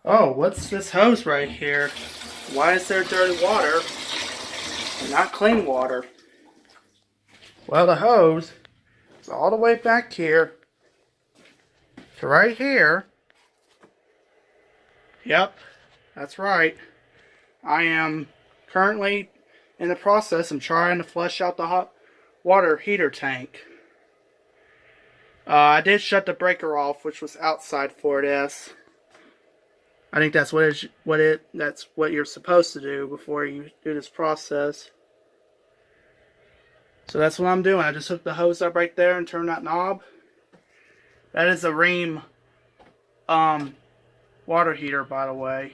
Oh, what's this hose right here? Why is there dirty water and not clean water? Well, the hose is all the way back here to right here. Yep, that's right. I am currently in the process of trying to flush out the hot water heater tank. I did shut the breaker off, which was outside for this. I think that's that's what you're supposed to do before you do this process. So that's what I'm doing. I just hooked the hose up right there and turned that knob. That is a Rheem water heater, by the way.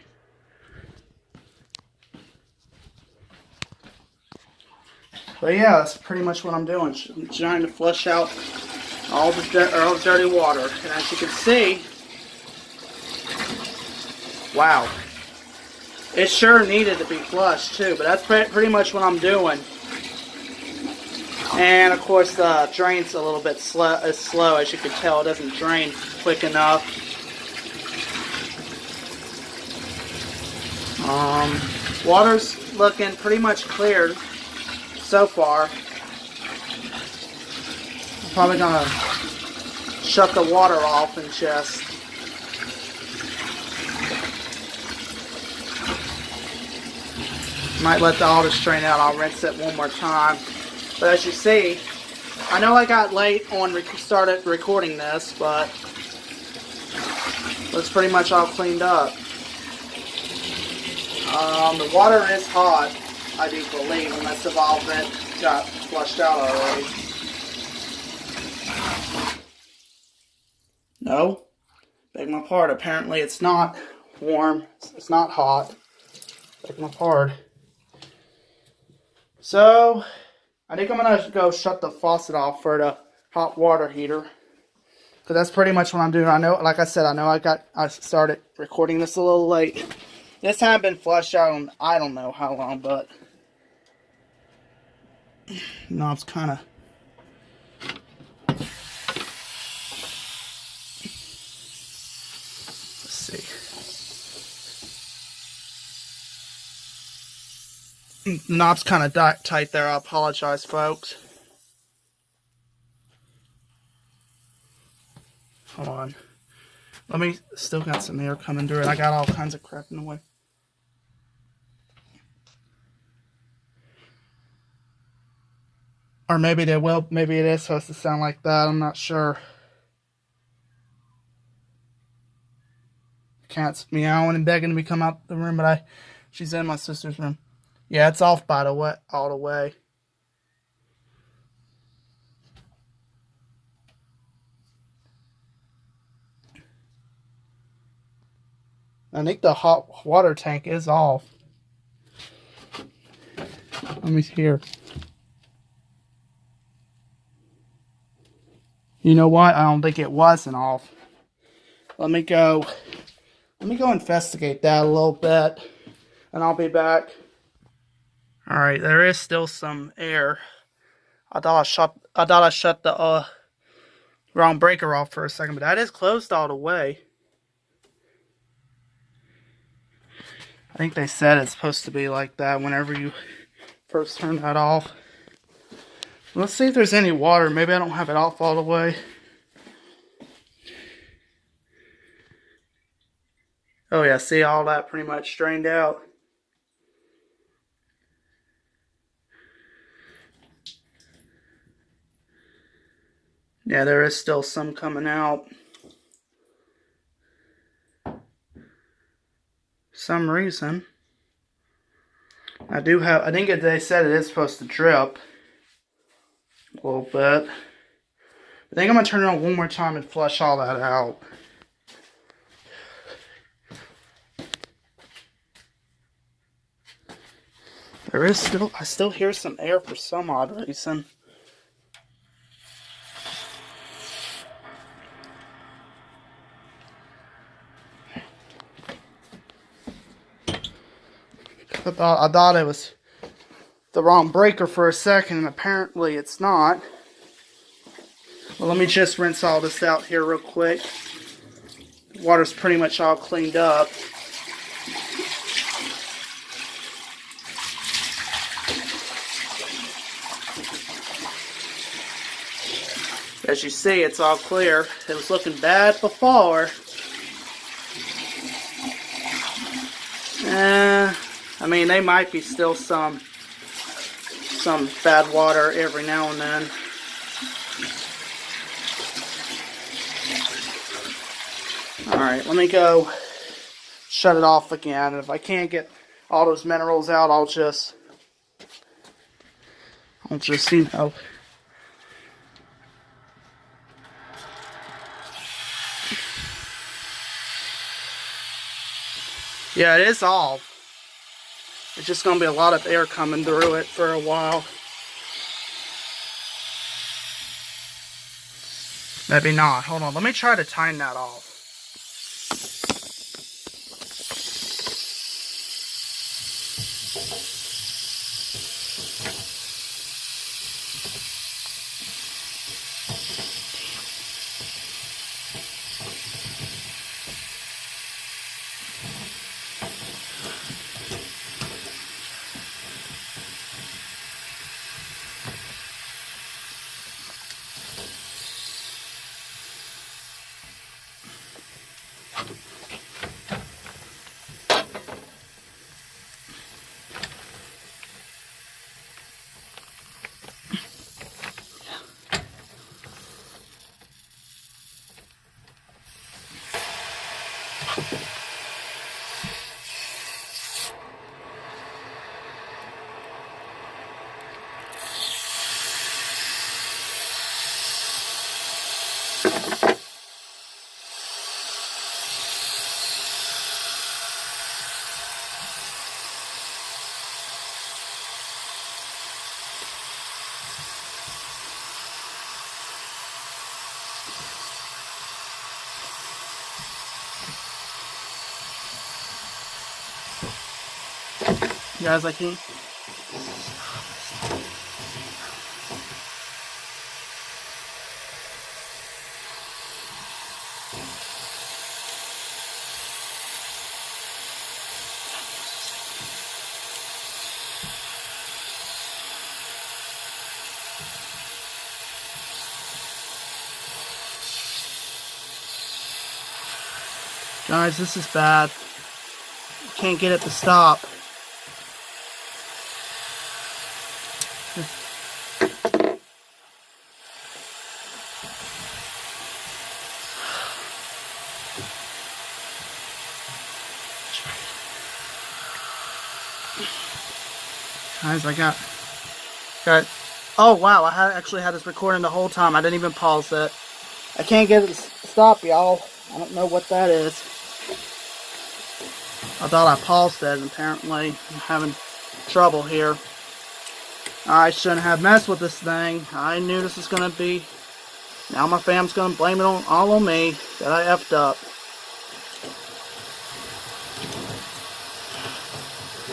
But yeah, that's pretty much what I'm doing. I'm trying to flush out all the dirty water. And as you can see, wow, it sure needed to be flushed too. But that's pretty much what I'm doing. And of course, the drain's a little bit slow. As you can tell, it doesn't drain quick enough. Water's looking pretty much cleared so far. I'm probably gonna shut the water off and just might let all this drain out. I'll rinse it one more time. But as you see, I know I got late on started recording this, but it's pretty much all cleaned up. The water is hot, I do believe, unless the valve vent got flushed out already. No, beg my pardon. Apparently it's not warm. It's not hot. Beg my pardon. So, I think I'm going to go shut the faucet off for the hot water heater. Because that's pretty much what I'm doing. I know, like I said, I started recording this a little late. This hadn't been flushed out in I don't know how long, but knob's kind of knob's kind of tight there. I apologize, folks. Hold on. Let me, still got some air coming through it. I got all kinds of crap in the way. Or maybe maybe it is supposed to sound like that. I'm not sure. Cat's meowing and begging to me come out the room, but she's in my sister's room. Yeah, it's off by the way, all the way. I think the hot water tank is off. Let me see here. You know what? I don't think it wasn't off. Let me go investigate that a little bit, and I'll be back. Alright, there is still some air. I thought I shut the wrong breaker off for a second, but that is closed all the way. I think they said it's supposed to be like that whenever you first turn that off. Let's see if there's any water. Maybe I don't have it off all the way. Oh yeah, see all that pretty much drained out. Yeah, there is still some coming out. Some reason. I think they said it is supposed to drip a little bit. I think I'm going to turn it on one more time and flush all that out. I still hear some air for some odd reason. I thought it was the wrong breaker for a second, and apparently it's not. Well, let me just rinse all this out here real quick. Water's pretty much all cleaned up. As you see, it's all clear. It was looking bad before. I mean, they might be still some bad water every now and then. Alright, let me go shut it off again. If I can't get all those minerals out, I'll just, you know. Yeah, it is off. It's just going to be a lot of air coming through it for a while. Maybe not. Hold on. Let me try to tighten that off. Guys, I can't. Guys, this is bad. Can't get it to stop. Guys, I got. Oh wow! I actually had this recording the whole time. I didn't even pause it. I can't get it to stop, y'all. I don't know what that is. I thought I paused it, and apparently I'm having trouble here. I shouldn't have messed with this thing. I knew this was gonna be. Now my fam's gonna blame it all on me that I effed up.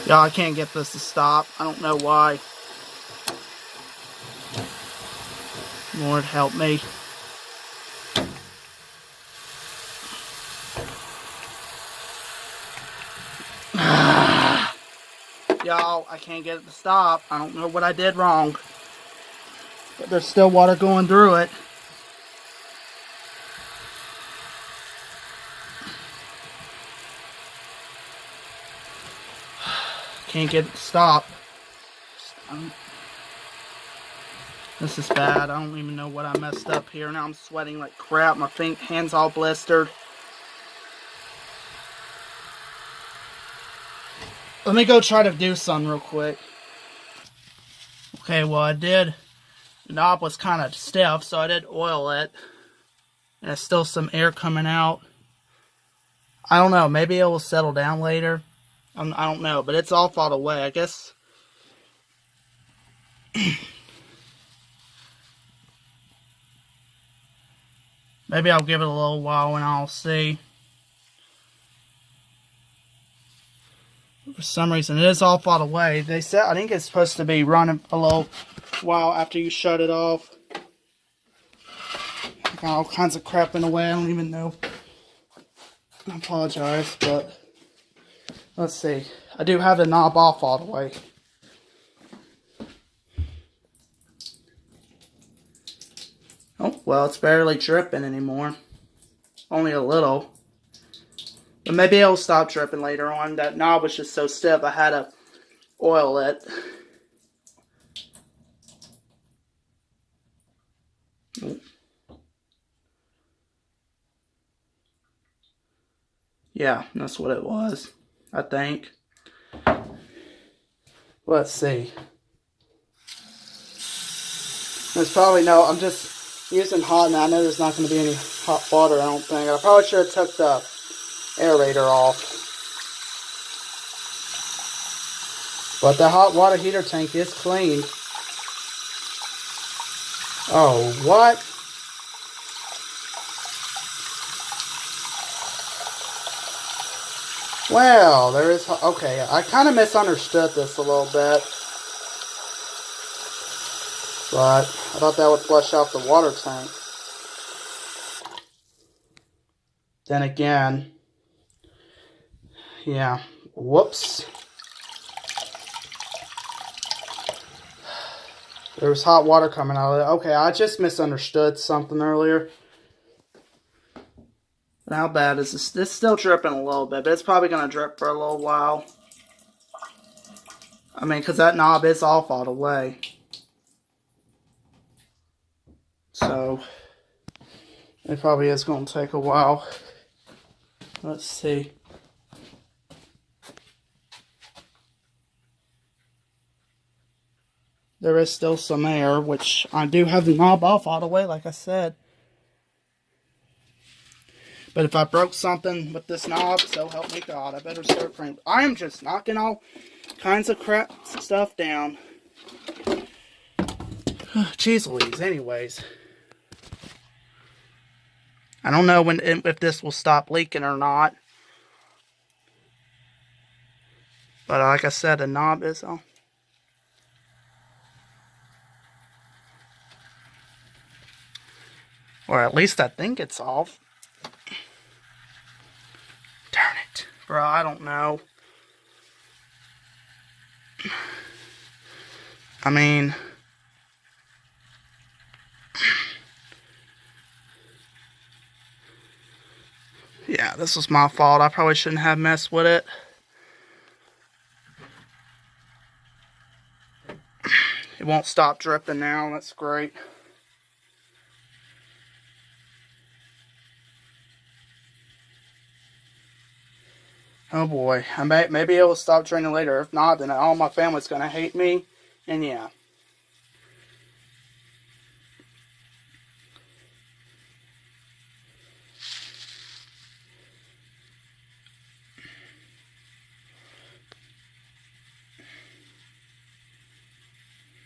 Y'all, I can't get this to stop. I don't know why. Lord help me. Y'all, I can't get it to stop. I don't know what I did wrong. But there's still water going through it. Can't get it to stop. This is bad. I don't even know what I messed up here. Now I'm sweating like crap. My hands all blistered. Let me go try to do some real quick. Okay, well I did. The knob was kind of stiff, so I did oil it. And there's still some air coming out. I don't know. Maybe it will settle down later. I don't know, but it's all fought away. I guess. Maybe I'll give it a little while and I'll see. For some reason, it is all fought away. They said, I think it's supposed to be running a little while after you shut it off. I got all kinds of crap in the way. I don't even know. I apologize, but let's see. I do have the knob off all the way. Oh, Well, it's barely dripping anymore. Only a little. But maybe it'll stop dripping later on. That knob was just so stiff I had to oil it. Yeah, that's what it was, I think. Let's see. There's probably no, I'm just using hot now. I know there's not going to be any hot water, I don't think. I probably should have took the aerator off. But the hot water heater tank is clean. Oh, what? Well, there is... Okay, I kind of misunderstood this a little bit. But I thought that would flush out the water tank. Then again... Yeah. Whoops. There was hot water coming out of it. Okay, I just misunderstood something earlier. And how bad is this? It's still dripping a little bit, but it's probably going to drip for a little while. I mean, because that knob is off all the way. So, it probably is going to take a while. Let's see. There is still some air, which I do have the knob off all the way, like I said. But if I broke something with this knob, so help me God, I better start praying. I am just knocking all kinds of crap stuff down. Jeez Louise, anyways. I don't know if this will stop leaking or not. But like I said, the knob is on. Or at least I think it's off. Darn it. Bro, I don't know. I mean... Yeah, this was my fault. I probably shouldn't have messed with it. It won't stop dripping now. That's great. Oh boy. Maybe it will stop draining later. If not, then all my family's going to hate me. And yeah.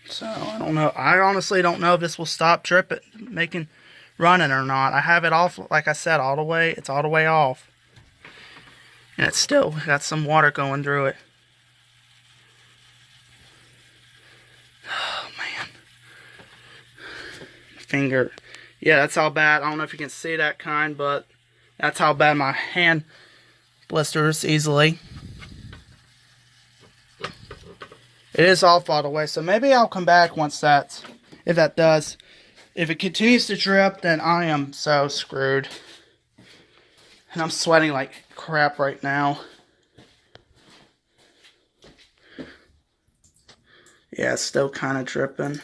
So, I don't know. I honestly don't know if this will stop running or not. I have it off, like I said, all the way. It's all the way off. And it's still got some water going through it. Oh, man. Finger. Yeah, that's how bad. I don't know if you can see that kind, but that's how bad my hand blisters easily. It is off all the way, so maybe I'll come back once if that does. If it continues to drip, then I am so screwed. And I'm sweating like crap right now. Yeah, it's still kind of dripping.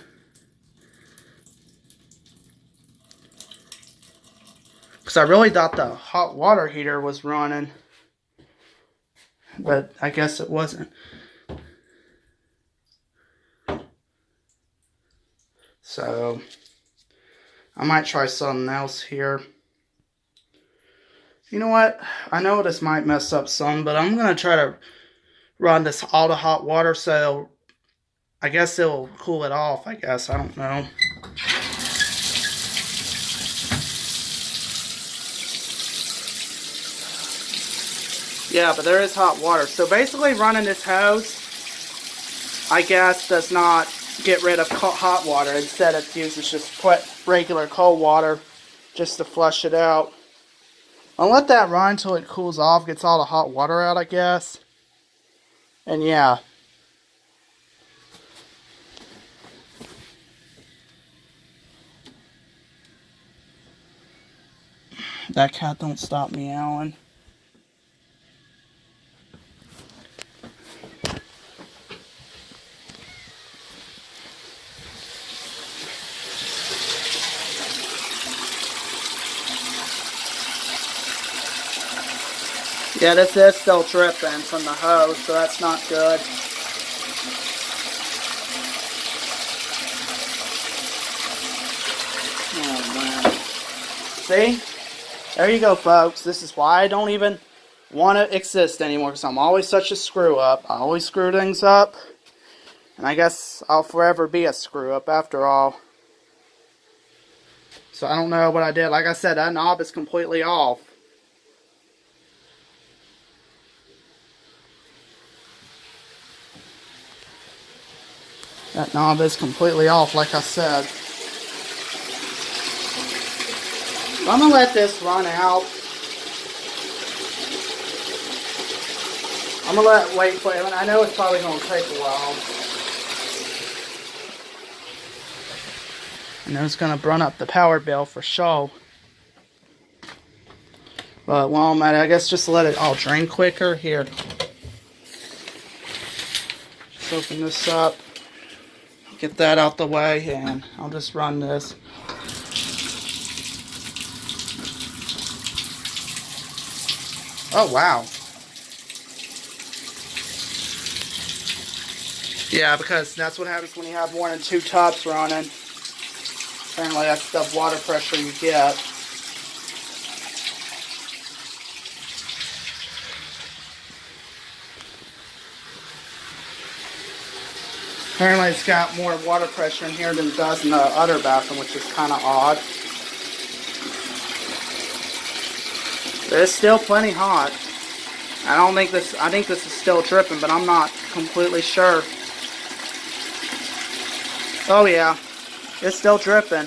Because I really thought the hot water heater was running. But I guess it wasn't. So, I might try something else here. You know what? I know this might mess up some, but I'm going to try to run this all to hot water, so I guess it'll cool it off, I guess. I don't know. Yeah, but there is hot water. So basically running this hose, I guess, does not get rid of hot water. Instead, it uses just regular cold water just to flush it out. I'll let that run until it cools off, gets all the hot water out, I guess. And yeah. That cat don't stop meowing. Yeah, this is still dripping from the hose, so that's not good. Oh, man. See? There you go, folks. This is why I don't even want to exist anymore, because I'm always such a screw-up. I always screw things up. And I guess I'll forever be a screw-up after all. So I don't know what I did. Like I said, that knob is completely off. That knob is completely off, like I said. So I'm going to let this run out. I'm going to wait for it. I know it's probably going to take a while. I know it's going to run up the power bill for sure. But while I'm at it, I guess just let it all drain quicker. Here. Just open this up. Get that out the way, and I'll just run this. Oh, wow. Yeah, because that's what happens when you have more than 2 tubs running. Apparently that's the water pressure you get. Apparently it's got more water pressure in here than it does in the other bathroom, which is kind of odd. But it's still plenty hot. I think this is still dripping, but I'm not completely sure. Oh yeah, it's still dripping.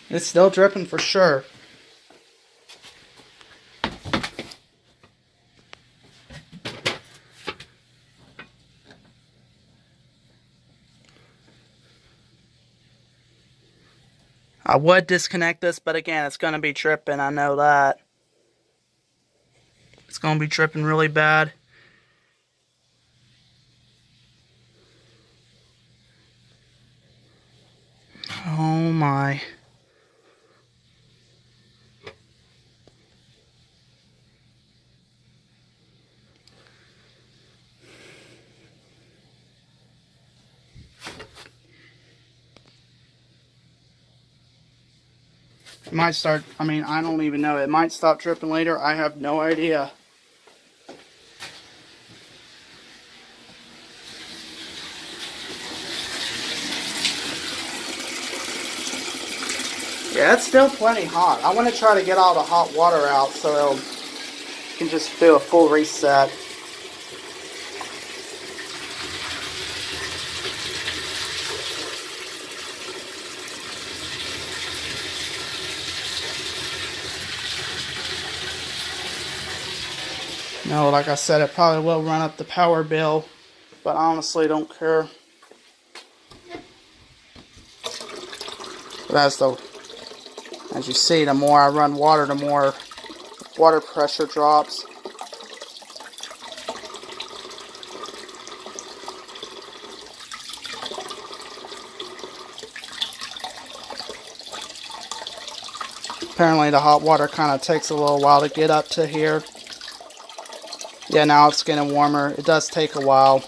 It's still dripping for sure. I would disconnect this, but again, it's going to be dripping. I know that. It's going to be dripping really bad. Oh my. It might start, I mean, I don't even know. It might stop dripping later. I have no idea. Yeah, it's still plenty hot. I want to try to get all the hot water out so it can just do a full reset. No, like I said, it probably will run up the power bill, but I honestly don't care. But as you see, the more I run water, the more water pressure drops. Apparently the hot water kind of takes a little while to get up to here. Yeah, now it's getting warmer. It does take a while.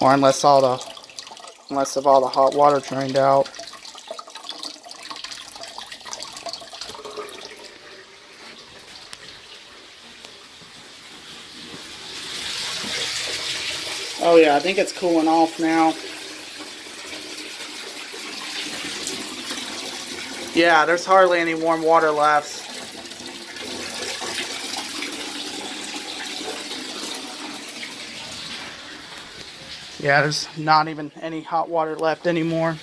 Or unless all the hot water drained out. Oh yeah, I think it's cooling off now. Yeah, there's hardly any warm water left. Yeah, there's not even any hot water left anymore.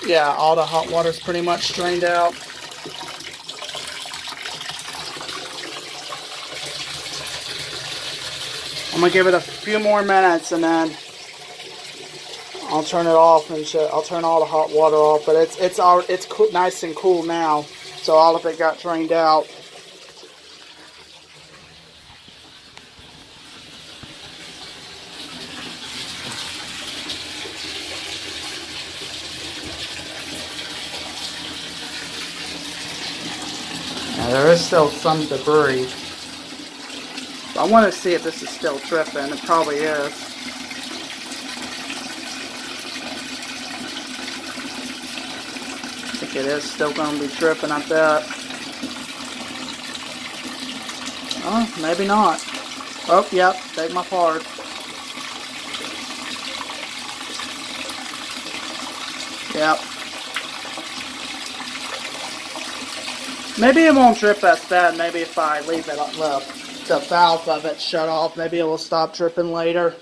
Yeah, all the hot water's pretty much drained out. I'm gonna give it a few more minutes and then I'll turn it off and I'll turn all the hot water off. But it's nice and cool now, so all of it got drained out. Now, there is still some debris. I want to see if this is still dripping. It probably is. I think it is still going to be dripping, I bet. Oh, maybe not. Oh, yep, take my part. Yep. Maybe it won't drip as bad. Maybe if I leave it on the valve of it shut off, maybe it will stop dripping later.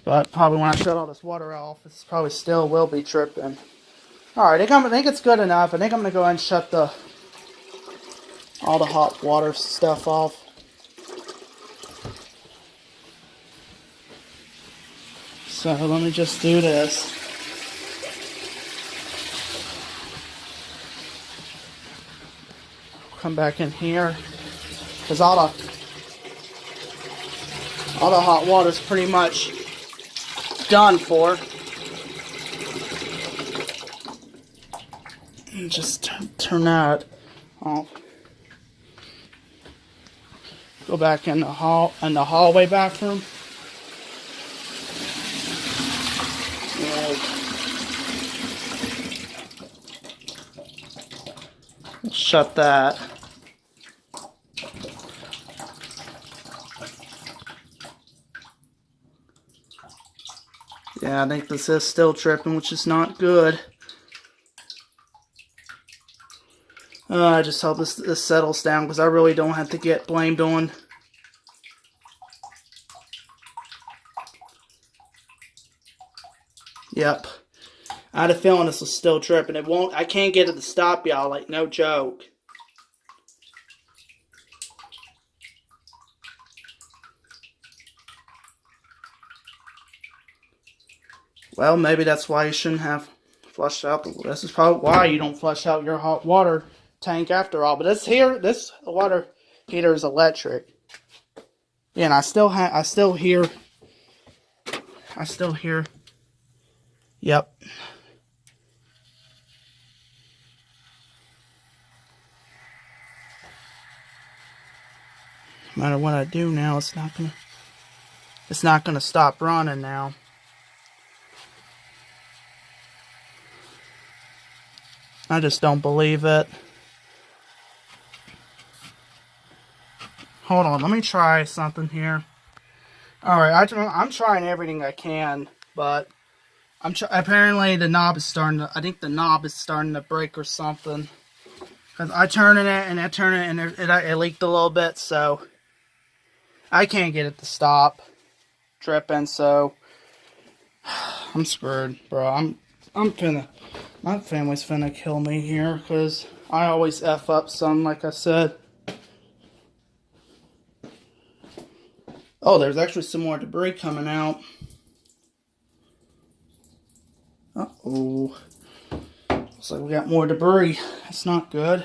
But probably when I shut all this water off, it's probably still will be dripping. Alright, I think it's good enough. I think I'm going to go ahead and shut all the hot water stuff off. So let me just do this. Come back in here, because all the hot water is pretty much done for. And just turn that off. Go back in the hallway bathroom. Shut that. Yeah, I think this is still dripping, which is not good. I just hope this settles down, because I really don't have to get blamed on. Yep. I had a feeling this was still dripping. It won't. I can't get it to stop, y'all. Like, no joke. Well, maybe that's why you shouldn't have flushed out. This is probably why you don't flush out your hot water tank after all. But this water heater is electric. Yeah, and I still hear. Yep. No matter what I do now, it's not gonna stop running now. I just don't believe it. Hold on, let me try something here. Alright, I'm trying everything I can, but apparently the knob is I think the knob is starting to break or something. Because I turn it and I turn it and it leaked a little bit, so I can't get it to stop dripping, so I'm screwed, bro. My family's finna kill me here, because I always F up some, like I said. Oh, there's actually some more debris coming out. Uh-oh. Looks like we got more debris. That's not good.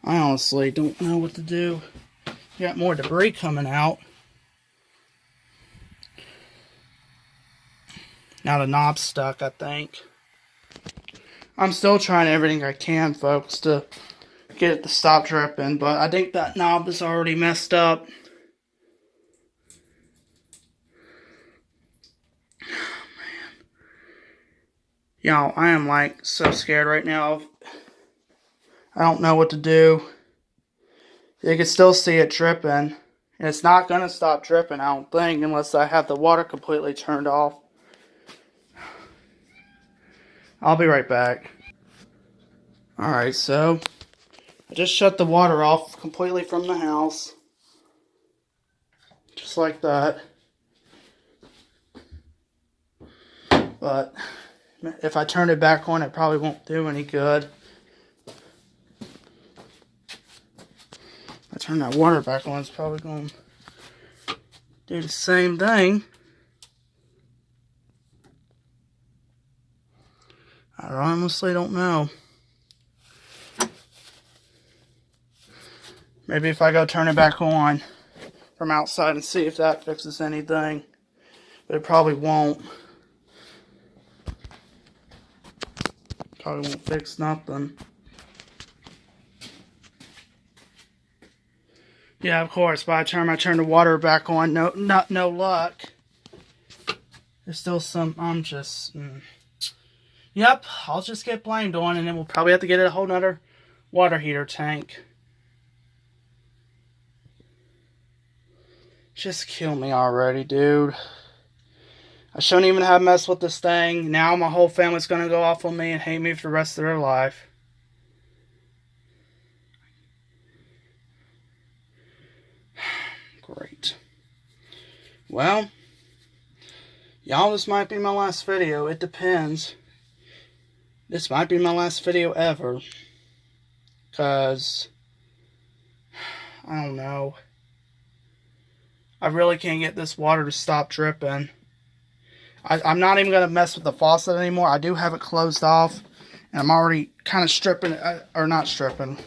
I honestly don't know what to do. We got more debris coming out. Now the knob's stuck, I think. I'm still trying everything I can, folks, to get it to stop dripping, but I think that knob is already messed up. Man. Y'all, I am like so scared right now. I don't know what to do. You can still see it dripping. And it's not going to stop dripping, I don't think, unless I have the water completely turned off. I'll be right back. Alright, so I just shut the water off completely from the house. Just like that. But if I turn it back on, it probably won't do any good. If I turn that water back on, it's probably going to do the same thing. I honestly don't know. Maybe if I go turn it back on from outside and see if that fixes anything. But it probably won't. Probably won't fix nothing. Yeah, of course. By the time I turn the water back on, no luck. There's still some. Yep, I'll just get blamed on, and then we'll probably have to get a whole nother water heater tank. Just kill me already, dude. I shouldn't even have messed with this thing. Now my whole family's gonna go off on me and hate me for the rest of their life. Great. Well, y'all, this might be my last video. It depends. This might be my last video ever. Because, I don't know. I really can't get this water to stop dripping. I'm not even going to mess with the faucet anymore. I do have it closed off. And I'm already kind of stripping it. Or not stripping.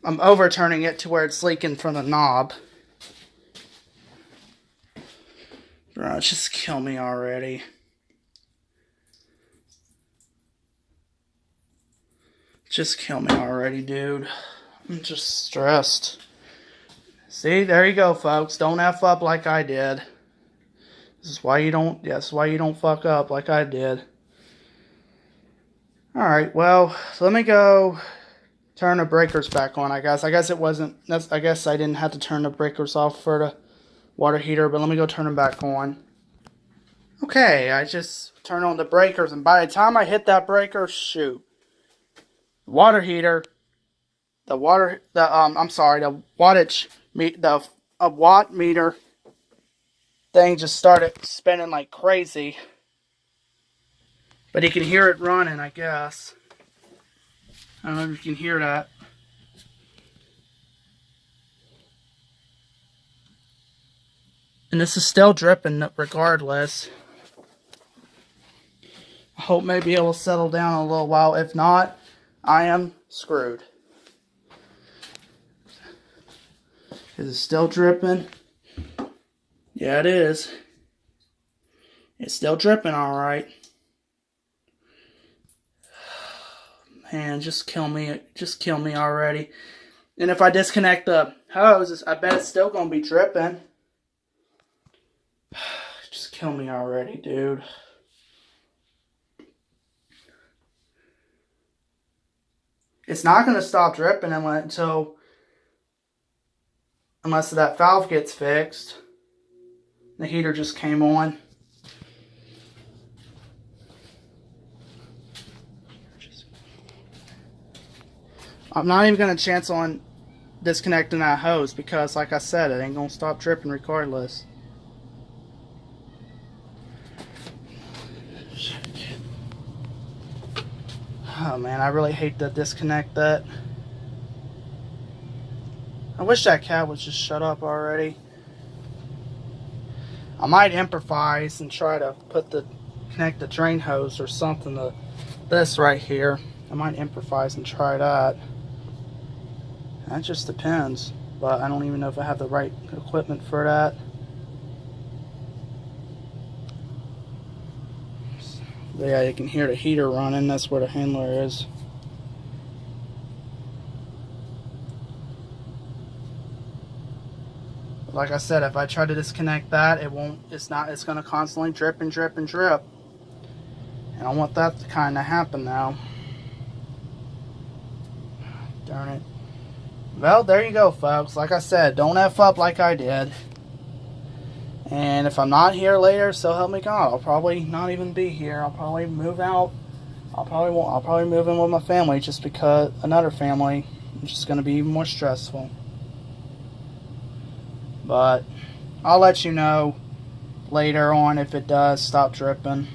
I'm overturning it to where it's leaking from the knob. Bro, just kill me already. Just kill me already, dude. I'm just stressed. See, there you go, folks. Don't F up like I did. This is why you don't, that's why you don't fuck up like I did. Alright, well, let me go turn the breakers back on, I guess. I guess I didn't have to turn the breakers off for the water heater, but let me go turn them back on. Okay, I just turned on the breakers, and by the time I hit that breaker, shoot. Water heater, the wattage, the watt meter thing just started spinning like crazy. But you can hear it running, I guess. I don't know if you can hear that. And this is still dripping regardless. I hope maybe it will settle down in a little while. If not, I am screwed. Is it still dripping? Yeah, it is. It's still dripping, alright. Man, just kill me. Just kill me already. And if I disconnect the hose, I bet it's still going to be dripping. Just kill me already, dude. It's not going to stop dripping unless that valve gets fixed. The heater just came on. I'm not even going to chance on disconnecting that hose because, like I said, it ain't going to stop dripping regardless. Oh man, I really hate to disconnect that. I wish that cat would just shut up already. I might improvise and try to connect the drain hose or something to this right here. I might improvise and try that. That just depends. But I don't even know if I have the right equipment for that. But yeah, you can hear the heater running. That's where the handler is. But like I said, if I try to disconnect that, it's going to constantly drip and drip and drip. And I don't want that to kind of happen now. Darn it. Well, there you go, folks. Like I said, don't F up like I did. And if I'm not here later, so help me God, I'll probably not even be here. I'll probably move out. I'll probably move in with my family just because, another family, It's just going to be even more stressful. But I'll let you know later on if it does stop dripping.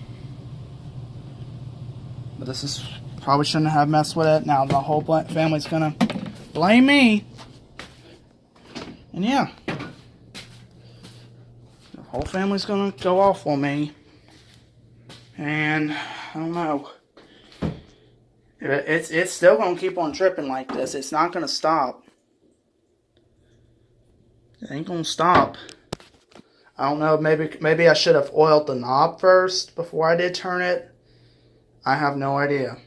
But this is probably shouldn't have messed with it. Now the whole family's going to blame me. And yeah. The whole family's going to go off on me. And I don't know. It's still going to keep on dripping like this. It's not going to stop. It ain't going to stop. I don't know. Maybe I should have oiled the knob first before I did turn it. I have no idea.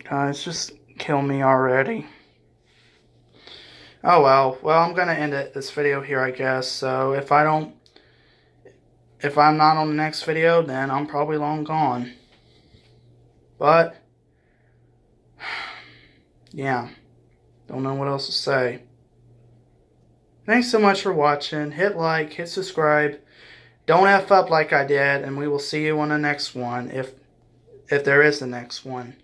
Guys, just kill me already. Oh well. Well, I'm gonna end this video here, I guess. So if I'm not on the next video, then I'm probably long gone. But yeah, don't know what else to say. Thanks so much for watching. Hit like, hit subscribe. Don't F up like I did, and we will see you on the next one, if there is the next one.